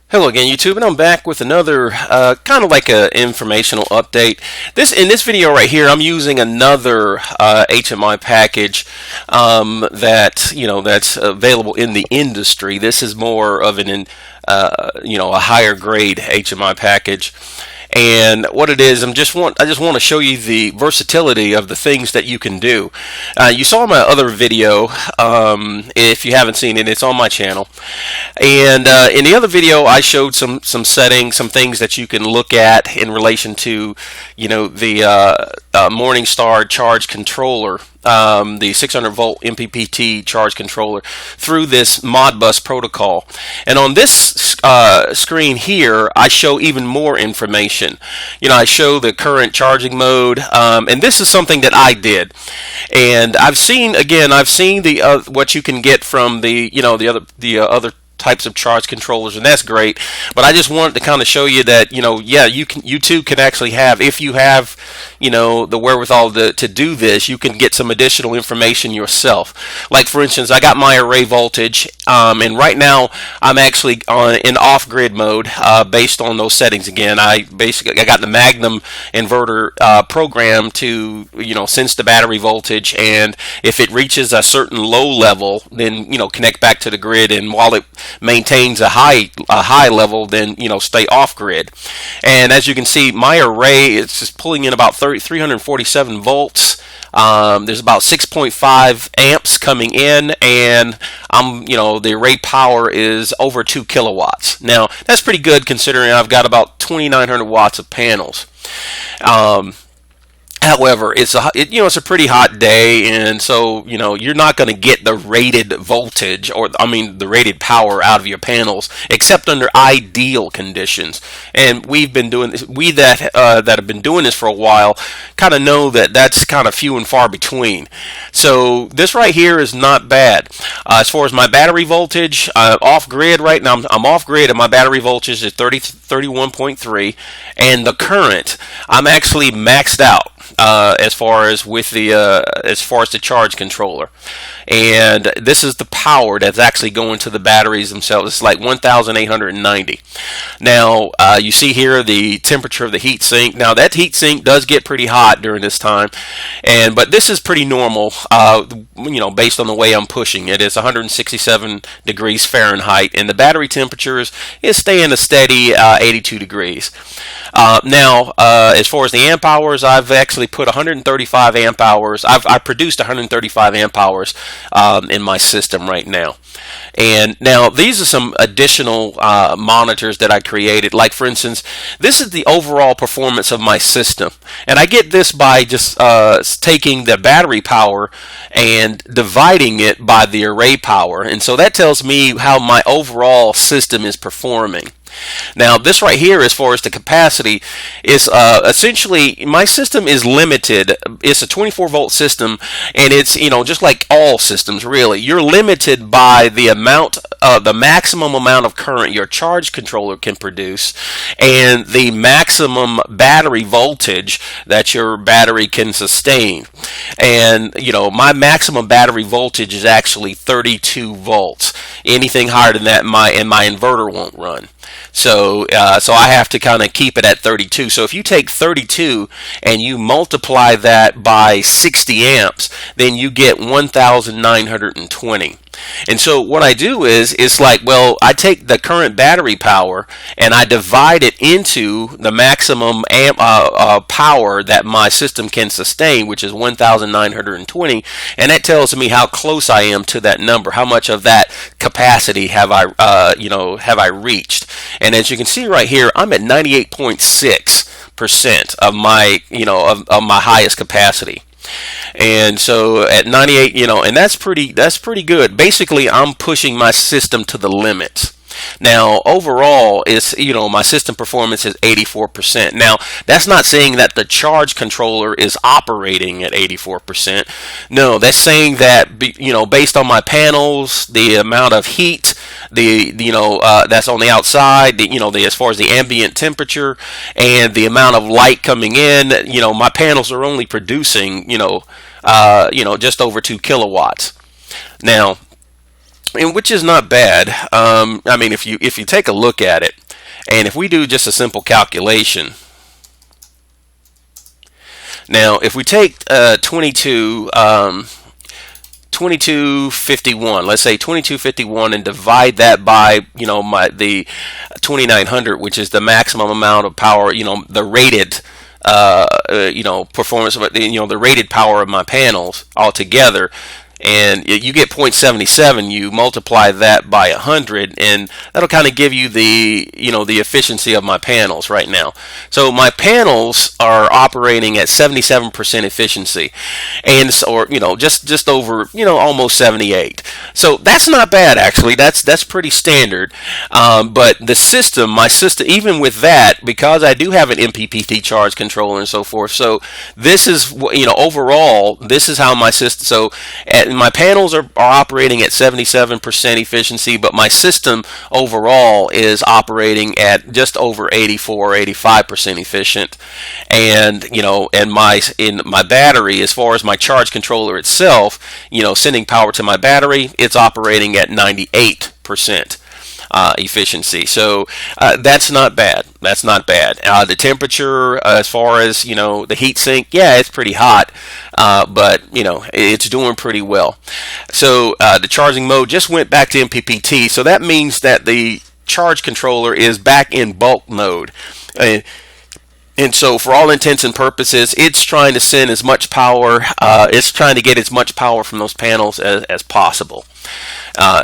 Hello again, YouTube, and I'm back with another kind of like a informational update. In this video right here, I'm using another HMI package that's available in the industry. This is more of a higher grade HMI package. And what it is, I just want to show you the versatility of the things that you can do. You saw my other video. If you haven't seen it, it's on my channel. And in the other video, I showed some settings, some things that you can look at in relation to, the Morningstar charge controller. The 600 volt MPPT charge controller through this Modbus protocol. And on this screen here, I show even more information. I show the current charging mode, and this is something that I did. And I've seen the what you can get from the other types of charge controllers, and that's great, but I just wanted to kind of show you that you too can actually have, if you have the wherewithal to do this, you can get some additional information yourself. Like, for instance, I got my array voltage, and right now I'm actually in off-grid mode based on those settings. Again, I got the Magnum inverter programmed to sense the battery voltage, and if it reaches a certain low level, then connect back to the grid, and while it maintains a high level, then stay off grid. And as you can see, my array is just pulling in about 347 volts. There's about 6.5 amps coming in, and the array power is over 2 kilowatts. Now that's pretty good considering I've got about 2,900 watts of panels. However, it's a pretty hot day, and so you're not going to get the rated voltage, the rated power out of your panels, except under ideal conditions. And we've been doing this. We that have been doing this for a while kind of know that that's kind of few and far between. So this right here is not bad. As far as my battery voltage, off grid right now, I'm off grid, and my battery voltage is 31.3, and the current, I'm actually maxed out. As far as the charge controller, and this is the power that's actually going to the batteries themselves. It's like 1,890. Now you see here the temperature of the heat sink. Now that heat sink does get pretty hot during this time, but this is pretty normal. Based on the way I'm pushing it, it's 167 degrees Fahrenheit, and the battery temperature is staying a steady 82 degrees. Now, as far as the amp hours, I've actually put 135 amp hours. I produced 135 amp hours in my system right now. And now these are some additional monitors that I created. Like, for instance, this is the overall performance of my system, and I get this by just taking the battery power and dividing it by the array power, and so that tells me how my overall system is performing. Now this right here, as far as the capacity, is essentially my system is limited. It's a 24 volt system, and it's just like all systems really, you're limited by the maximum amount of current your charge controller can produce, and the maximum battery voltage that your battery can sustain. And my maximum battery voltage is actually 32 volts. Anything higher than that, my inverter won't run. So I have to kind of keep it at 32. So if you take 32 and you multiply that by 60 amps, then you get 1,920. And so what I do is, it's like, well, I take the current battery power and I divide it into the maximum power that my system can sustain, which is 1,920, and that tells me how close I am to that number, how much of that capacity have I reached. And as you can see right here, I'm at 98.6% of my of my highest capacity. And so at 98, and that's pretty good. Basically, I'm pushing my system to the limits. Now overall, my system performance is 84%. Now that's not saying that the charge controller is operating at 84%. No, that's saying that based on my panels, the amount of heat, that's on the outside, as far as the ambient temperature and the amount of light coming in, my panels are only producing just over 2 kilowatts. Now and which is not bad. I mean, if you take a look at it, and if we do just a simple calculation. Now, if we take 2251, let's say 2251, and divide that by, the 2900, which is the maximum amount of power, the rated, performance of, the rated power of my panels altogether, and you get 0.77. You multiply that by 100, and that'll kind of give you the the efficiency of my panels right now. So my panels are operating at 77% efficiency, and or just over almost 78. So that's not bad, actually. That's pretty standard. But the system, my system, even with that, because I do have an MPPT charge controller and so forth. So this is overall, this is how my system. So my panels are operating at 77% efficiency, but my system overall is operating at just over 84 or 85% efficient. And and my battery, as far as my charge controller itself, sending power to my battery, it's operating at 98% efficiency. So that's not bad. That's not bad. The temperature, as far as the heat sink, yeah, it's pretty hot, but it's doing pretty well. So the charging mode just went back to MPPT. So that means that the charge controller is back in bulk mode. And so, for all intents and purposes, it's trying to send as much power. It's trying to get as much power from those panels as possible.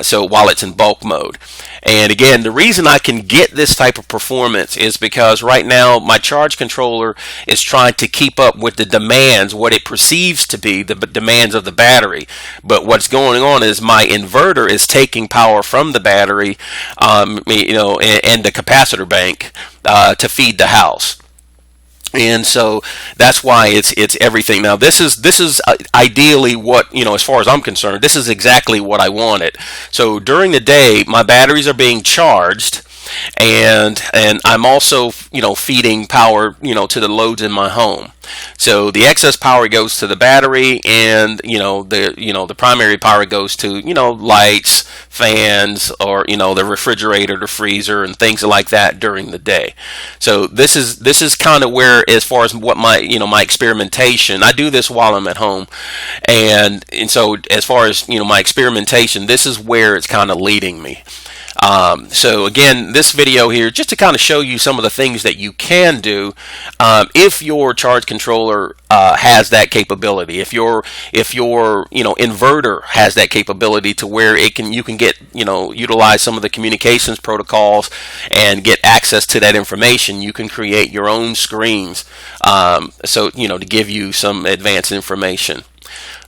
So while it's in bulk mode. And again, the reason I can get this type of performance is because right now my charge controller is trying to keep up with the demands, what it perceives to be the demands of the battery. But what's going on is my inverter is taking power from the battery, and the capacitor bank to feed the house. And so that's why it's everything. Now this is ideally what, as far as I'm concerned, this is exactly what I wanted. So during the day, my batteries are being charged, and I'm also feeding power to the loads in my home. So the excess power goes to the battery, and the primary power goes to lights, fans, or the refrigerator, the freezer, and things like that during the day. So this is kind of where, as far as what my my experimentation, I do this while I'm at home, and so as far as my experimentation, this is where it's kind of leading me. So again, this video here, just to kind of show you some of the things that you can do if your charge controller has that capability. If your inverter has that capability to where you can get utilize some of the communications protocols and get access to that information. You can create your own screens, so to give you some advanced information.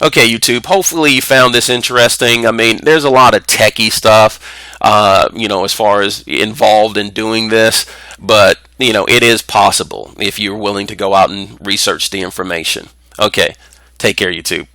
Okay, YouTube, hopefully you found this interesting. I mean, there's a lot of techie stuff, as far as involved in doing this, but, it is possible if you're willing to go out and research the information. Okay, take care, YouTube.